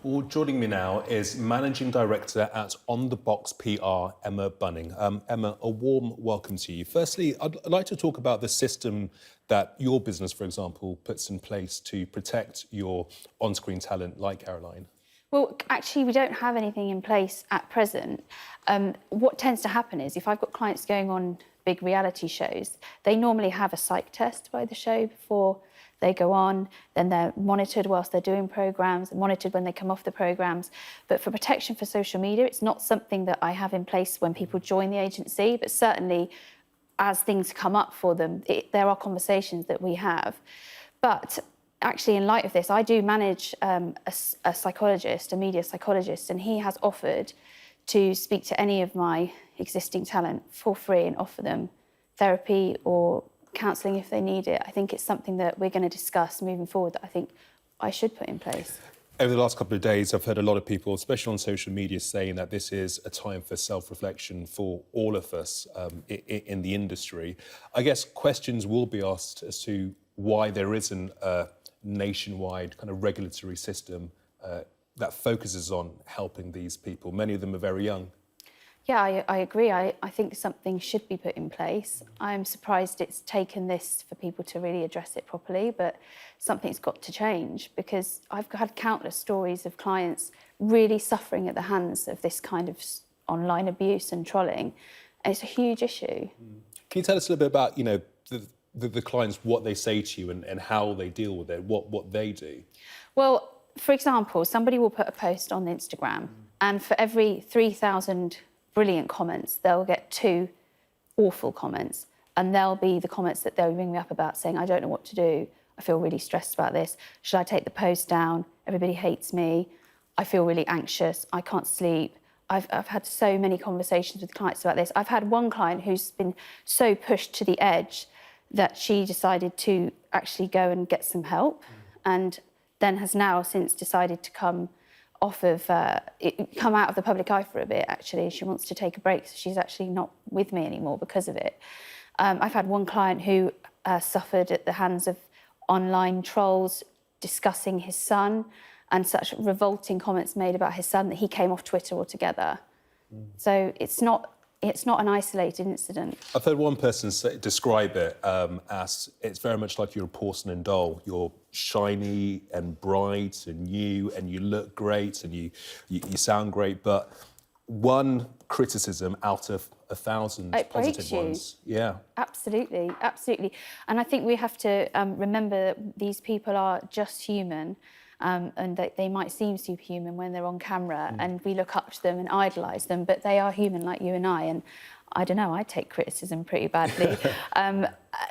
Well, joining me now is Managing Director at On The Box PR, Emma Bunning. Emma, a warm welcome to you. Firstly, I'd like to talk about the system that your business, for example, puts in place to protect your on-screen talent like Caroline. Well, actually, we don't have anything in place at present. What tends to happen is if I've got clients going on big reality shows, they normally have a psych test by the show before they go on, then they're monitored whilst they're doing programmes, monitored when they come off the programmes. But for protection for social media, it's not something that I have in place when people join the agency, but certainly as things come up for them, there are conversations that we have. But actually, in light of this, I do manage a psychologist, a media psychologist, and he has offered to speak to any of my existing talent for free and offer them therapy or counselling if they need it. I think it's something that we're going to discuss moving forward that I think I should put in place. Over the last couple of days, I've heard a lot of people, especially on social media, saying that this is a time for self-reflection for all of us in the industry. I guess questions will be asked as to why there isn't a nationwide kind of regulatory system that focuses on helping these people. Many of them are very young. Yeah, I agree. I think something should be put in place. I'm surprised it's taken this for people to really address it properly, but something's got to change because I've had countless stories of clients really suffering at the hands of this kind of online abuse and trolling, and it's a huge issue. Can you tell us a little bit about, the clients, what they say to you and how they deal with it, what they do? Well, for example, somebody will put a post on Instagram and for every 3,000 brilliant comments, they'll get 2 awful comments, and they'll be the comments that they'll ring me up about saying, I don't know what to do, I feel really stressed about this, should I take the post down, everybody hates me, I feel really anxious, I can't sleep. I've had so many conversations with clients about this. I've had one client who's been so pushed to the edge that she decided to actually go and get some help, and then has now since decided to come out of the public eye for a bit. Actually, she wants to take a break, so she's actually not with me anymore because of it. I've had one client who suffered at the hands of online trolls discussing his son and such revolting comments made about his son that he came off Twitter altogether. So it's not an isolated incident. I've heard one person describe it as it's very much like you're a porcelain doll. You're shiny and bright and new and you look great and you sound great, but one criticism out of 1,000 positive ones. Yeah. Absolutely, absolutely. And I think we have to remember that these people are just human. And that they might seem superhuman when they're on camera and we look up to them and idolise them, but they are human like you and I. And I don't know, I take criticism pretty badly,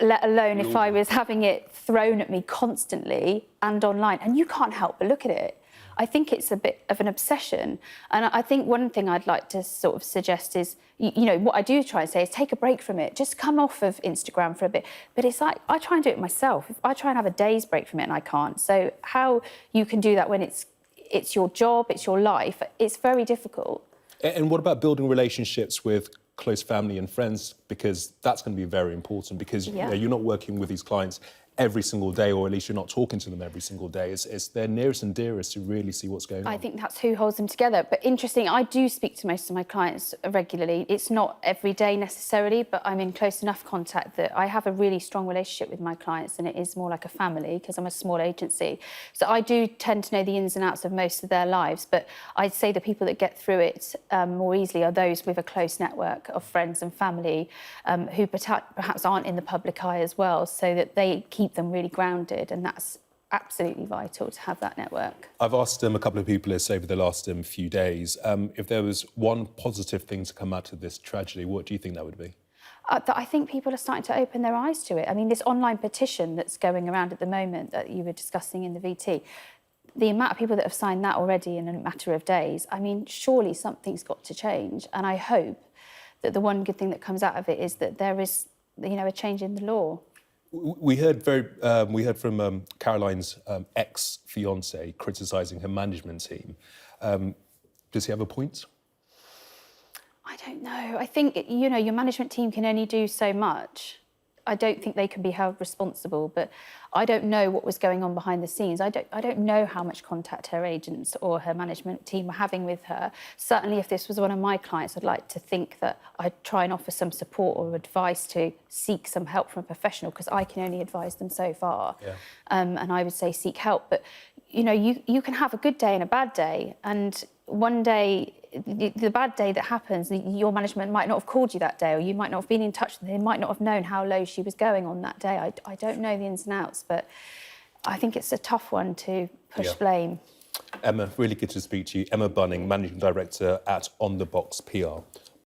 let alone if I was having it thrown at me constantly and online. And you can't help but look at it. I think it's a bit of an obsession. And I think one thing I'd like to sort of suggest is, what I do try and say is take a break from it. Just come off of Instagram for a bit. But it's like, I try and do it myself. I try and have a day's break from it and I can't. So how you can do that when it's your job, it's your life, it's very difficult. And what about building relationships with close family and friends? Because that's going to be very important because you're not working with these clients every single day, or at least you're not talking to them every single day. It's their nearest and dearest to really see what's going on. I think that's who holds them together. But interesting, I do speak to most of my clients regularly. It's not every day necessarily, but I'm in close enough contact that I have a really strong relationship with my clients, and it is more like a family because I'm a small agency. So I do tend to know the ins and outs of most of their lives, but I'd say the people that get through it more easily are those with a close network of friends and family who perhaps aren't in the public eye as well, so that they keep them really grounded, and that's absolutely vital to have that network. I've asked a couple of people this over the last few days. If there was one positive thing to come out of this tragedy, what do you think that would be? I think people are starting to open their eyes to it. I mean, this online petition that's going around at the moment that you were discussing in the VT, the amount of people that have signed that already in a matter of days, I mean, surely something's got to change. And I hope that the one good thing that comes out of it is that there is, a change in the law. We heard from Caroline's ex-fiancé criticising her management team. Does he have a point? I don't know. I think, your management team can only do so much. I don't think they can be held responsible, but I don't know what was going on behind the scenes. I don't know how much contact her agents or her management team were having with her. Certainly, if this was one of my clients, I'd like to think that I'd try and offer some support or advice to seek some help from a professional, because I can only advise them so far. Yeah. And I would say seek help. But, you know, you can have a good day and a bad day, and one day, the bad day that happens, your management might not have called you that day, or you might not have been in touch with them. They might not have known how low she was going on that day. I don't know the ins and outs, but I think it's a tough one to push blame. Emma, really good to speak to you. Emma Bunning, Managing Director at On The Box PR.